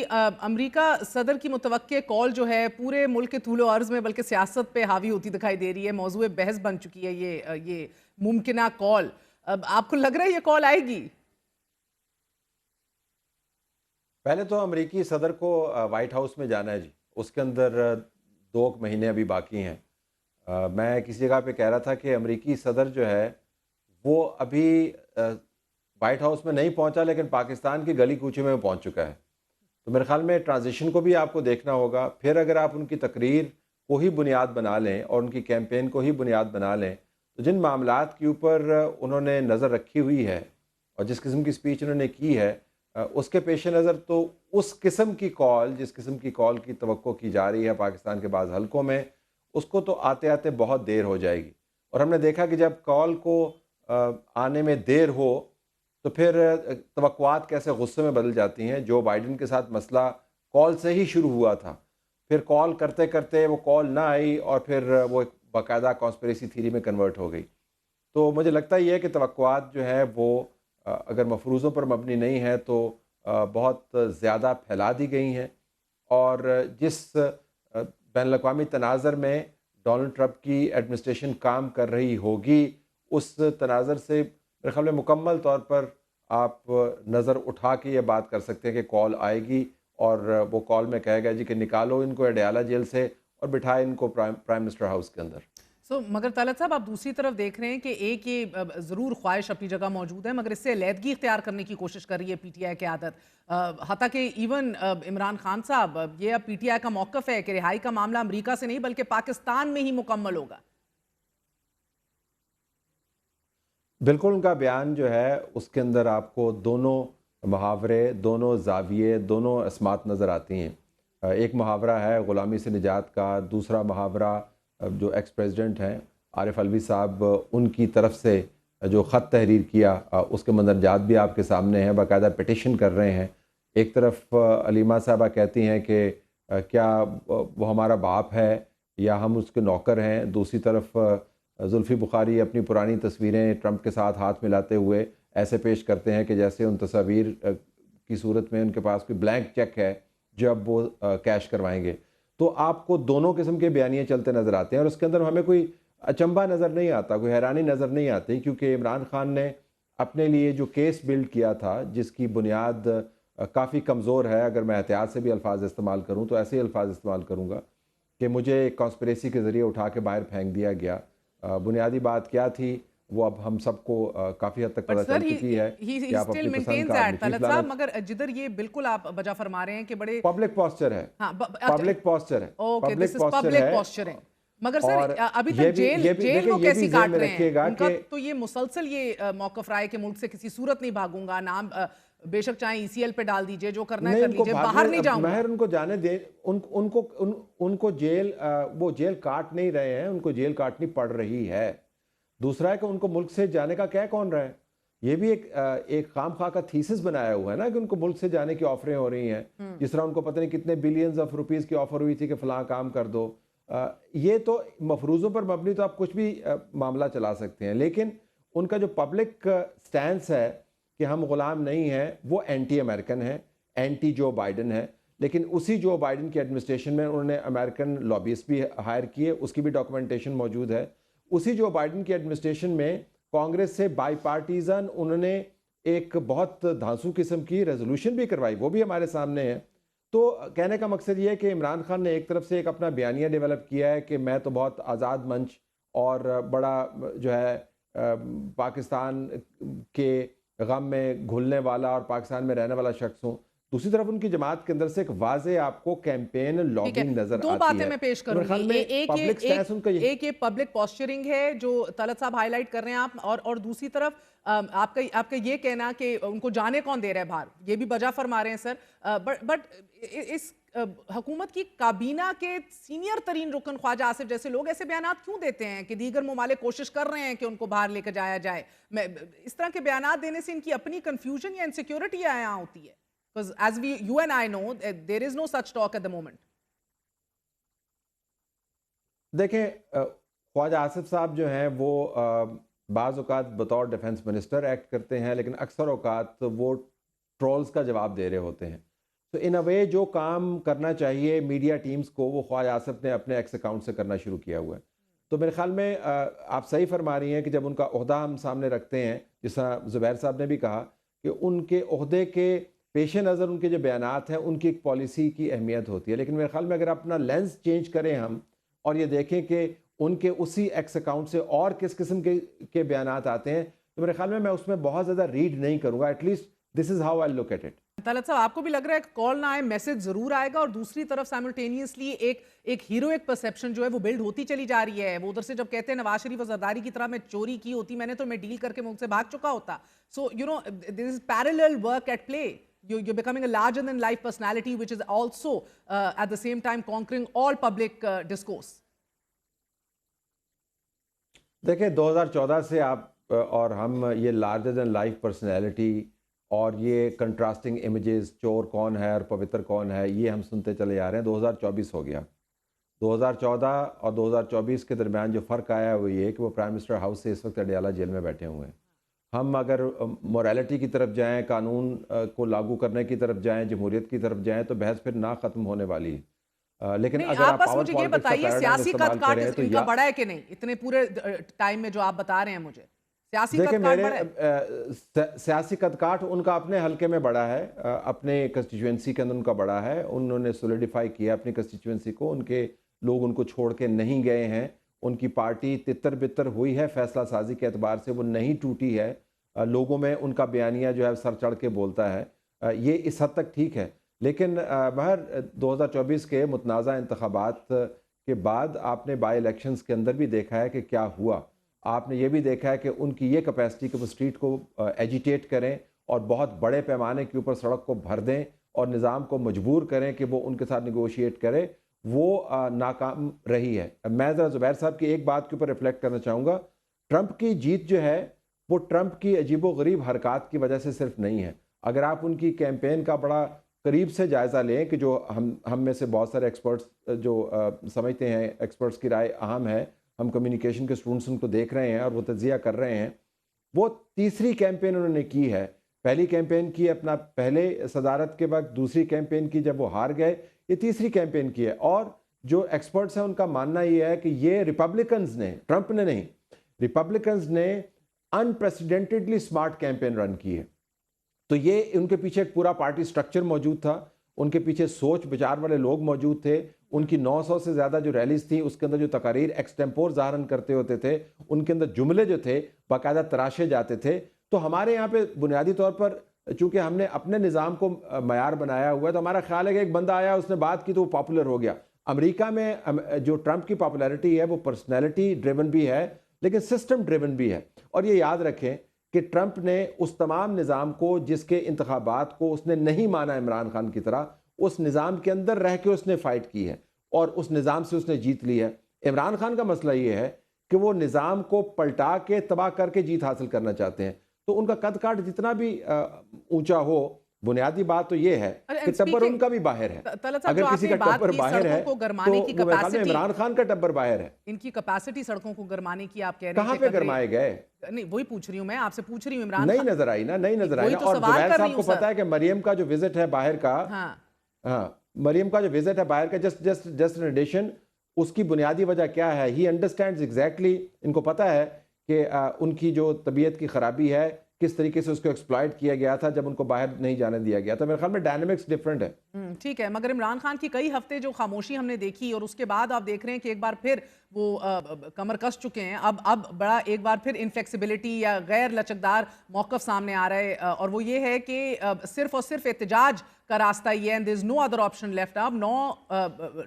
America सदर की मुतवक्के call जो है पूरे मुल्क के तूलो अर्ज में बल्कि सियासत पे हावी होती दिखाई दे रही है। मौजूए बहस बन चुकी है ये मुमकिना कॉल। अब आपको लग रहा है ये कॉल आएगी? पहले तो अमेरिकी सदर को वाइट हाउस में जाना है जी। उसके अंदर 2 महीने अभी बाकी हैं। मैं किसी जगह पे कह रहा था कि अमेरिकी सदर जो है वो अभी वाइट हाउस में नहीं पहुंचा, लेकिन पाकिस्तान की गली कूचे में पहुंच चुका है। तो मेरे ख्याल में ट्रांजिशन को भी आपको देखना होगा। फिर अगर आप उनकी तकरीर को ही बुनियाद बना लें और उनकी कैंपेन को ही बुनियाद बना लें, तो जिन मामलात के ऊपर उन्होंने नज़र रखी हुई है और जिस किस्म की स्पीच उन्होंने की है, उसके पेश नज़र तो उस किस्म की कॉल, जिस किस्म की कॉल की तवक्को की जा रही है पाकिस्तान के बाज़ हलकों में, उसको तो आते आते बहुत देर हो जाएगी। और हमने देखा कि जब कॉल को आने में देर हो तो फिर तवक्कुआत कैसे गुस्से में बदल जाती हैं। जो बाइडेन के साथ मसला कॉल से ही शुरू हुआ था, फिर कॉल करते करते वो कॉल ना आई और फिर वो एक बाकायदा कॉन्स्पिरेसी थ्योरी में कन्वर्ट हो गई। तो मुझे लगता ही है कि तवक्कुआत जो है वो अगर मफरूज़ों पर मबनी नहीं है तो बहुत ज़्यादा फैला दी गई हैं। और जिस बैनुल-अक़वामी तनाज़र में डोनाल्ड ट्रंप की एडमिनिस्ट्रेशन काम कर रही होगी, उस तनाज़र से मेरे ख़्याल में मुकम्मल तौर पर आप नज़र उठा के ये बात कर सकते हैं कि कॉल आएगी और वो कॉल में कहेगा जी कि निकालो इनको अडयाला जेल से और बिठाए इनको प्राइम मिनिस्टर हाउस के अंदर। मगर तलत साहब, आप दूसरी तरफ देख रहे हैं कि एक ये ज़रूर ख्वाहिश अपनी जगह मौजूद है, मगर इससे अलहदगी इख्तियार करने की कोशिश कर रही है पीटीआई की आदत। हत्ता कि इवन इमरान खान साहब, ये अब पीटीआई का मौक़िफ़ है कि रिहाई का मामला अमेरिका से नहीं बल्कि पाकिस्तान में ही मुकम्मल होगा। बिल्कुल, उनका बयान जो है उसके अंदर आपको दोनों मुहावरे, दोनों ज़ाविये, दोनों अस्मात नज़र आती हैं। एक मुहावरा है ग़ुलामी से निजात का, दूसरा मुहावरा जो एक्स प्रेसिडेंट हैं आरिफ अलवी साहब, उनकी तरफ से जो ख़त तहरीर किया, उसके मंदरजात भी आपके सामने हैं, बाकायदा पिटिशन कर रहे हैं। एक तरफ अलीमा साहबा कहती हैं कि क्या वो हमारा बाप है या हम उसके नौकर हैं। दूसरी तरफ जुल्फ़ी बुखारी अपनी पुरानी तस्वीरें ट्रंप के साथ हाथ मिलाते हुए ऐसे पेश करते हैं कि जैसे उन तस्वीर की सूरत में उनके पास कोई ब्लैंक चेक है जो अब वो कैश करवाएंगे। तो आपको दोनों किस्म के बयानिए चलते नज़र आते हैं और उसके अंदर हमें कोई अचंभा नज़र नहीं आता, कोई हैरानी नज़र नहीं आती, क्योंकि इमरान खान ने अपने लिए जो केस बिल्ड किया था, जिसकी बुनियाद काफ़ी कमज़ोर है, अगर मैं एहतियात से भी अल्फाज इस्तेमाल करूँ तो ऐसे ही अल्फाज इस्तेमाल करूँगा कि मुझे एक कॉन्स्पिरेसी के ज़रिए उठा के बाहर फेंक दिया गया। बुनियादी बात क्या थी वो अब हम सबको काफ़ी हद तक बट पता चल सर, चुकी है ही कि आप स्टिल अपनी पसंद मेंटेन्स का दैट, आदमी खींच तलत साहब, लाना। मगर जिधर ये बिल्कुल आप वजह फरमा रहे हैं कि बड़े पब्लिक पॉस्चर है, हाँ पब्लिक पॉस्चर है, okay, this public is posture public है। पोस्चरिंग। मगर सर, और अभी तक जेल ये भी जेल देखिए, वो ये भी कैसी ज़हन काट में रहे हैं? रखिएगा उनका कि तो ये मुसलसल ये मौकफ रहा है कि मुल्क से किसी सूरत नहीं भागूंगा, नाम बेशक चाहे ईसीएल पे डाल दीजिए, जो करना है नहीं, कर उनको लीजिए, भागने बाहर नहीं जाऊंगा। महर उनको जाने दे। उनको जेल वो जेल काट नहीं रहे हैं, उनको जेल काटनी पड़ रही है। दूसरा है कि उनको मुल्क से जाने का कह कौन रहा है। ये भी एक खाम खा का थीसिस बनाया हुआ है ना कि उनको मुल्क से जाने की ऑफरें हो रही हैं। जिस तरह उनको पता नहीं कितने बिलियंस ऑफ रुपीस की ऑफर हुई थी कि फलां काम कर दो। ये तो मफरूज़ों पर मबनी तो आप कुछ भी मामला चला सकते हैं, लेकिन उनका जो पब्लिक स्टैंस है कि हम गुलाम नहीं हैं, वो एंटी अमेरिकन है, एंटी जो बाइडन है। लेकिन उसी जो बाइडन की एडमिनिस्ट्रेशन में उन्होंने अमेरिकन लॉबिस्ट भी हायर किए, उसकी भी डॉक्यूमेंटेशन मौजूद है। उसी जो बाइडन की एडमिनिस्ट्रेशन में कांग्रेस से बाईपार्टीजन उन्होंने एक बहुत धांसू किस्म की रेजोल्यूशन भी करवाई, वो भी हमारे सामने है। तो कहने का मकसद ये है कि इमरान खान ने एक तरफ से एक अपना बयानिया डेवलप किया है कि मैं तो बहुत आज़ाद मंच और बड़ा जो है पाकिस्तान के गम में घुलने वाला और पाकिस्तान में रहने वाला शख्स हूँ। दूसरी तरफ उनकी जमात के अंदर से एक वाज़े आपको कैंपेन ठीक है, लॉबिंग नज़र दो आती बातें है। मैं पेश तो मेरे करूंगी। ख्याल में एक ये पब्लिक एक स्टैंस उनका ये। एक ये पब्लिक पोस्चरिंग है जो तलत साहब हाईलाइट कर रहे हैं आप, और दूसरी तरफ आपका आपका ये कहना कि उनको जाने कौन दे रहा है बाहर, ये भी बजा फरमा रहे हैं सर। बट इस हुकूमत की काबीना के सीनियर तरीन रुकन ख्वाजा आसिफ जैसे लोग ऐसे बयान क्यों देते हैं कि दीगर ममालिक कोशिश कर रहे हैं कि उनको बाहर लेकर जाया जाए? मैं इस तरह के बयान देने से इनकी अपनी कंफ्यूजन या इनसिक्योरिटी यहाँ होती है? Because as you and I know, there is no such talk at the moment. देखें, ख्वाजा आसिफ साहब जो हैं वो बाज़ औक़ात बतौर डिफेंस मिनिस्टर एक्ट करते हैं, लेकिन अक्सर औक़ात वो ट्रोल्स का जवाब दे रहे होते हैं। तो इन अ वे जो काम करना चाहिए मीडिया टीम्स को, वो ख्वाजा आसिफ ने अपने एक्स अकाउंट से करना शुरू किया हुआ है। तो मेरे ख्याल में आप सही फरमा रही हैं कि जब उनका ओहदा हम सामने रखते हैं, जिस तरह ज़ुबैर साहब ने भी कहा कि उनके ओहदे के पेश नज़र उनके जो बयानात हैं उनकी एक पॉलिसी की अहमियत होती है। लेकिन मेरे ख्याल में अगर अपना लेंस चेंज करें हम और ये देखें कि उनके उसी एक्स अकाउंट से और किस किस्म के बयानात आते हैं, तो मेरे ख्याल में मैं उसमें बहुत ज़्यादा रीड नहीं करूँगा। At least this is how I look at it. Talat साहब, आपको भी लग रहा है कॉल ना आए मैसेज जरूर आएगा, और दूसरी तरफ साइमल्टेनियसली एक हीरोइक परसेप्शन जो है वो बिल्ड होती चली जा रही है। वो उधर से जब कहते हैं नवाज शरीफ और जरदारी की तरह मैं चोरी की होती, मैंने तो मैं डील करके मुझसे भाग चुका होता। So you know this is parallel work at play. You're becoming a larger than life personality, which is also at the same time conquering all public discourse. देखिए 2014 से आप और हम ये लार्जर देन लाइफ पर्सनैलिटी और ये contrasting images, चोर कौन है और पवित्र कौन है, ये हम सुनते चले जा रहे हैं। 2024 हो गया। 2014 और 2024 के दरमियान जो फ़र्क आया वो ये कि वो प्राइम मिनिस्टर हाउस से इस वक्त अडयाला जेल में बैठे हुए हैं। हम अगर मोरालिटी की तरफ जाएं, कानून को लागू करने की तरफ जाएं, जमहूरियत की तरफ जाएं, तो बहस फिर ना ख़त्म होने वाली है। लेकिन नहीं, अगर आप आप बस पावर मुझे ये पॉलिटिक्स का बताइए, पैराडाइम सियासी इस्तेमाल कद-काठ करें तो इनका बड़ा है कि नहीं? इतने पूरे टाइम में जो आप बता रहे हैं मुझे, सियासी देखिए कद-काठ मेरे बड़ा है? सियासी कदकाठ उनका अपने हलके में बड़ा है, अपने कंस्टिट्यूएंसी के अंदर उनका बड़ा है। उन्होंने सोलिडिफाई किया अपनी कंस्टिट्यूएंसी को, उनके लोग उनको छोड़ के नहीं गए हैं। उनकी पार्टी तितर बितर हुई है, फैसला साजी के एतबार से वो नहीं टूटी है। लोगों में उनका बयानिया जो है सर चढ़ के बोलता है। ये इस हद तक ठीक है। लेकिन बहर 2024 के मुतनाज़ा इंतखाबात के बाद आपने बाई इलेक्शंस के अंदर भी देखा है कि क्या हुआ। आपने ये भी देखा है कि उनकी ये कैपेसिटी कि वो स्ट्रीट को एजिटेट करें और बहुत बड़े पैमाने के ऊपर सड़क को भर दें और निज़ाम को मजबूर करें कि वो उनके साथ निगोशिएट करे, वो नाकाम रही है। मैं ज़रा ज़ुबैर साहब की एक बात के ऊपर रिफ्लेक्ट करना चाहूँगा। ट्रंप की जीत जो है वो ट्रंप की अजीबो-गरीब हरकत की वजह से सिर्फ नहीं है। अगर आप उनकी कैंपेन का बड़ा करीब से जायज़ा लें कि जो हम में से बहुत सारे एक्सपर्ट्स जो समझते हैं, एक्सपर्ट्स की राय अहम है, हम कम्युनिकेशन के स्टूडेंट्स उनको देख रहे हैं और वो तजिया कर रहे हैं। वो तीसरी कैंपेन उन्होंने की है। पहली कैंपेन की अपना पहले सदारत के वक्त, दूसरी कैंपेन की जब वो हार गए, ये तीसरी कैंपेन की है। और जो एक्सपर्ट्स हैं उनका मानना ये है कि ये रिपब्लिकन्स ने, ट्रंप ने नहीं, रिपब्लिकन्स ने अनप्रेसिडेंटेडली स्मार्ट कैंपेन रन की है। तो ये उनके पीछे एक पूरा पार्टी स्ट्रक्चर मौजूद था, उनके पीछे सोच विचार वाले लोग मौजूद थे। उनकी 900 से ज़्यादा जो रैलीज थी उसके अंदर जो तकारीर एक्सटेम्पोर ज़ाहरन करते होते थे, उनके अंदर जुमले जो थे बाकायदा तराशे जाते थे। तो हमारे यहाँ पे बुनियादी तौर पर चूंकि हमने अपने निज़ाम को मयार बनाया हुआ है, तो हमारा ख्याल है कि एक बंदा आया, उसने बात की तो वो पॉपुलर हो गया। अमेरिका में जो ट्रंप की पॉपुलैरिटी है वो पर्सनैलिटी ड्रिवन भी है लेकिन सिस्टम ड्रिवन भी है। और ये याद रखें कि ट्रंप ने उस तमाम निज़ाम को जिसके इंतखाबात को उसने नहीं माना इमरान खान की तरह, उस निज़ाम के अंदर रह के उसने फ़ाइट की है और उस निज़ाम से उसने जीत ली है। इमरान खान का मसला ये है कि वो निज़ाम को पलटा के तबाह करके जीत हासिल करना चाहते हैं। तो उनका कद काठ जितना भी ऊंचा हो, बुनियादी बात तो ये है कि टब्बर उनका भी बाहर है। अगर किसी का टब्बर बाहर है तो इमरान खान का टब्बर बाहर है। इनकी कैपेसिटी सड़कों को गरमाने की आप कह रहे हैं, कहाँ पे गरमाए गए? नहीं, वही पूछ रही हूँ मैं आपसे, पूछ रही हूँ इमरान नहीं नजर आई ना, नहीं नजर आई ना। और जुबैर साहब को पता है कि मरियम का जो विजिट है बाहर का, हाँ, मरियम का जो विजिट है बाहर का, जस्ट इन एडिशन, उसकी बुनियादी वजह क्या है? ही अंडरस्टैंड्स एग्जैक्टली, इनको पता है कि उनकी जो तबीयत की खराबी है किस तरीके से उसको एक्सप्लॉइट किया गया था जब उनको बाहर नहीं जाने दिया गया था। मेरे ख्याल में डायनामिक्स डिफरेंट है। ठीक है, मगर इमरान खान की कई हफ्ते जो खामोशी हमने देखी और उसके बाद आप देख रहे हैं कि एक बार फिर वो कमर कस चुके हैं। अब बड़ा एक बार फिर इनफ्लेक्सिबिलिटी या गैर लचकदार मौक़िफ़ सामने आ रहा है, और वो ये है कि सिर्फ और सिर्फ एहतजाज का रास्ता ही है, and there is no other option left. अब 9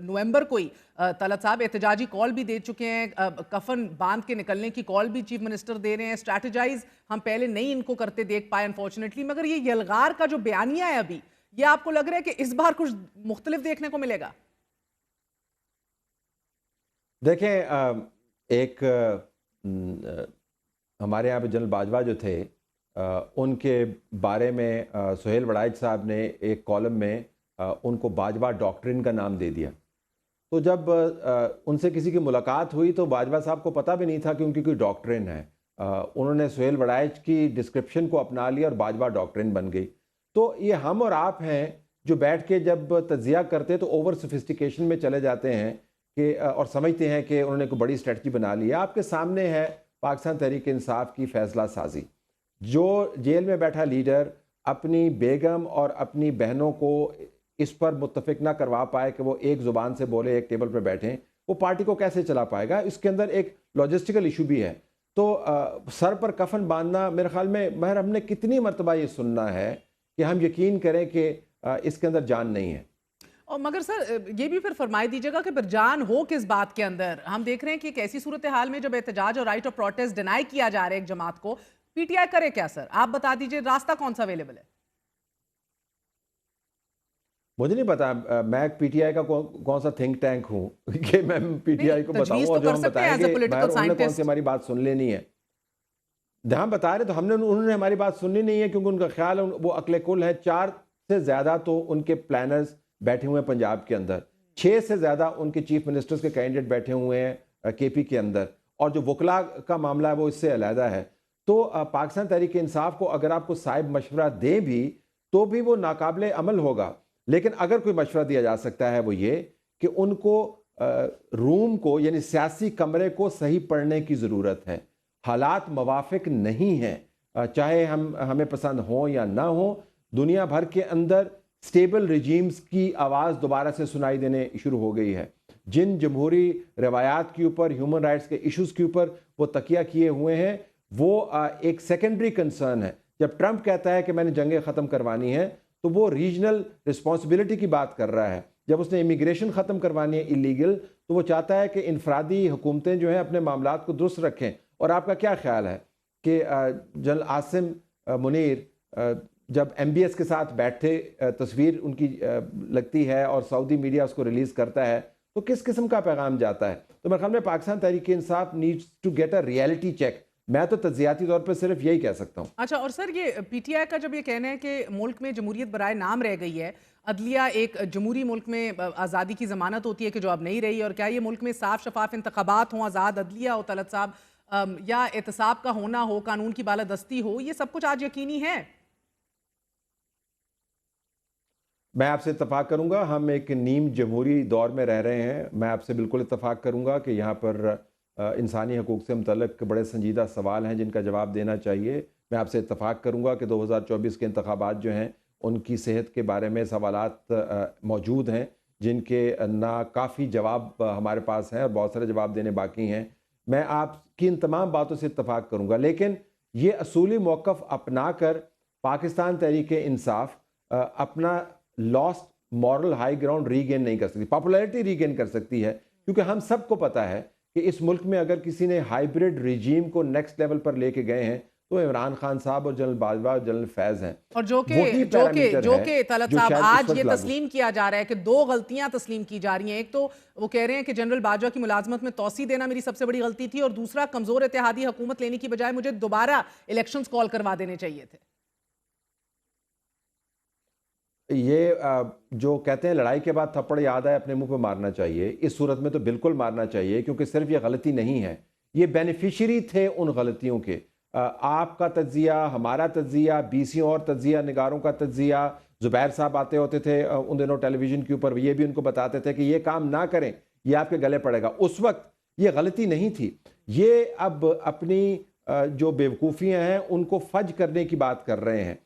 नवंबर को ही तलत साहब एहतजाजी कॉल भी दे चुके हैं, कफन बांध के निकलने की कॉल भी चीफ मिनिस्टर दे रहे हैं। स्ट्रैटेजाइज हम पहले नहीं इनको करते देख पाए अनफॉर्चुनेटली, मगर ये यलगार का जो बयानिया है अभी, ये आपको लग रहा है कि इस बार कुछ मुख्तलिफ देखने को मिलेगा? देखें, एक हमारे यहाँ पे जनरल बाजवा जो थे, उनके बारे में सुहेल वड़ाइच साहब ने एक कॉलम में उनको बाजवा डॉक्ट्रिन का नाम दे दिया। तो जब उनसे किसी की मुलाकात हुई तो बाजवा साहब को पता भी नहीं था कि उनकी कोई डॉक्ट्रिन है। उन्होंने सुहेल वड़ाइच की डिस्क्रिप्शन को अपना लिया और बाजवा डॉक्ट्रिन बन गई। तो ये हम और आप हैं जो बैठ के जब तज्जिया करते हैं तो ओवर सोफिस्टिकेशन में चले जाते हैं कि और समझते हैं कि उन्होंने कोई बड़ी स्ट्रेटजी बना ली है। आपके सामने है पाकिस्तान तहरीक इंसाफ की फैसला साजी, जो जेल में बैठा लीडर अपनी बेगम और अपनी बहनों को इस पर मुत्तफिक ना करवा पाए कि वो एक ज़ुबान से बोले, एक टेबल पर बैठें, वो पार्टी को कैसे चला पाएगा? इसके अंदर एक लॉजिस्टिकल इशू भी है। तो सर पर कफन बांधना, मेरे ख्याल में महर हमने कितनी मरतबा ये सुनना है कि हम यकीन करें कि इसके अंदर जान नहीं है। और मगर सर ये भी फिर फरमाई दीजिएगा कि फिर जान हो किस बात के अंदर? हम देख रहे हैं कि एक ऐसी सूरत हाल में जब एहतजाज और राइट ऑफ प्रोटेस्ट डिनाई किया जा रहा है एक जमात को, पीटीआई करे क्या सर? आप बता दीजिए, रास्ता कौन सा अवेलेबल है? मुझे नहीं पता, मैं पीटीआई का कौन सा थिंक टैंक हूँ कि मैं पीटीआई को बताऊँ तजवीज़ और तो जो कर हम सकते हैं एज बताएंगे अ पॉलिटिकल उन्होंने कौन सी साइंटिस्ट। हमारी बात सुन लेनी है। जहाँ बता रहे तो उन्होंने हमारी बात सुननी नहीं है, क्योंकि उनका ख्याल है वो अकले कुल है। 4 से ज़्यादा तो उनके प्लानर्स बैठे हुए हैं पंजाब के अंदर, 6 से ज़्यादा उनके चीफ मिनिस्टर्स के कैंडिडेट बैठे हुए हैं केपी के अंदर, और जो वकला का मामला है वो इससे अलहदा है। तो पाकिस्तान तहरीक इंसाफ को अगर आपको साहिब मशवरा दें भी तो भी वो नाकाबिले अमल होगा। लेकिन अगर कोई मशवरा दिया जा सकता है वो ये कि उनको रूम को, यानी सियासी कमरे को सही पढ़ने की ज़रूरत है। हालात मवाफिक नहीं हैं, चाहे हमें पसंद हो या ना हो। दुनिया भर के अंदर स्टेबल रिजीम्स की आवाज़ दोबारा से सुनाई देने शुरू हो गई है। जिन जमहूरी रवायात के ऊपर, ह्यूमन राइट्स के इश्यूज़ के ऊपर वो तकिया किए हुए हैं, वो एक सेकेंडरी कंसर्न है। जब ट्रंप कहता है कि मैंने जंगें ख़त्म करवानी है तो वो रीजनल रिस्पॉन्सिबिलिटी की बात कर रहा है। जब उसने इमिग्रेशन ख़त्म करवानी है इलीगल, तो वो चाहता है कि इनफरादी हुकूमतें जो हैं अपने मामलात को दुरुस्त रखें। और आपका क्या ख्याल है कि जनरल आसिम मुनीर जब MBS के साथ बैठे, तस्वीर उनकी लगती है और सऊदी मीडिया उसको रिलीज़ करता है, तो किस किस्म का पैगाम जाता है? तो मेरे ख्याल में Pakistan Tehreek Insaf needs to get a reality check. मैं तो तज्जियाती तौर पर सिर्फ यही कह सकता हूँ। अच्छा, और सर ये पीटीआई का जब ये कहना है कि मुल्क में जमहूरियत बराए नाम रह गई है, अदलिया एक जमहूरी मुल्क में आज़ादी की ज़मानत होती है कि जो अब नहीं रही, और क्या ये मुल्क में साफ शफाफ इंतखाबात हों, आज़ाद अदलिया हो तलत साहब, या एहतसाब का होना हो, कानून की बालादस्ती हो, ये सब कुछ आज यकीनी है? मैं आपसे इत्तफाक करूंगा, हम एक नीम जमहूरी दौर में रह रहे हैं। मैं आपसे बिल्कुल इत्तफाक करूंगा कि यहाँ पर इंसानी हकूक़ से मुतल्लिक़ बड़े संजीदा सवाल हैं जिनका जवाब देना चाहिए। मैं आपसे इत्तफाक करूंगा कि 2024 के इंतखाबात जो हैं उनकी सेहत के बारे में सवालात मौजूद हैं, जिनके ना काफ़ी जवाब हमारे पास हैं और बहुत सारे जवाब देने बाकी हैं। मैं आपकी इन तमाम बातों से इत्तफाक करूंगा, लेकिन ये असूली मौक़िफ़ अपना कर पाकिस्तान तहरीक इंसाफ अपना lost moral high ground regain नहीं कर सकती, पॉपुलैरिटी रीगेन कर सकती है। क्योंकि हम सबको पता है कि इस मुल्क में अगर किसी ने हाइब्रिड रिजीम को नेक्स्ट लेवल पर लेके गए हैं तो इमरान खान साहब और जनरल बाजवा और जनरल फैज़ हैं। और जो के तलत साहब आज ये तस्लीम किया जा रहा है कि 2 गलतियां तस्लीम की जा रही हैं। एक तो वो कह रहे हैं कि जनरल बाजवा की मुलाजमत में तौसी देना मेरी सबसे बड़ी गलती थी, और दूसरा कमजोर इत्तेहादी हुकूमत लेने की बजाय मुझे दोबारा इलेक्शंस कॉल करवा देने चाहिए थे। ये जो कहते हैं लड़ाई के बाद थप्पड़ याद आए अपने मुंह पे मारना चाहिए, इस सूरत में तो बिल्कुल मारना चाहिए, क्योंकि सिर्फ ये गलती नहीं है, ये बेनिफिशरी थे उन गलतियों के। आपका तज्जिया, हमारा तज्जिया, BC और तज्जिया निगारों का तज्जिया, ज़ुबैर साहब आते होते थे उन दिनों टेलीविज़न के ऊपर, ये भी उनको बताते थे कि ये काम ना करें, ये आपके गले पड़ेगा। उस वक्त ये गलती नहीं थी। ये अब अपनी जो बेवकूफ़ियाँ हैं उनको फज करने की बात कर रहे हैं।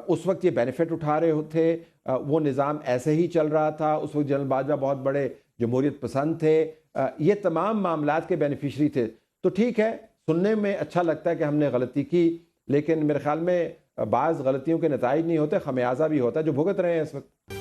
उस वक्त ये बेनिफिट उठा रहे थे, वो निज़ाम ऐसे ही चल रहा था। उस वक्त जनरल बाजवा बहुत बड़े जमहूरियत पसंद थे, ये तमाम मामलात के बेनिफिशरी थे। तो ठीक है, सुनने में अच्छा लगता है कि हमने गलती की, लेकिन मेरे ख्याल में बाज़ गलतियों के नताइज नहीं होते, खमियाजा भी होता है जो भुगत रहे हैं इस वक्त।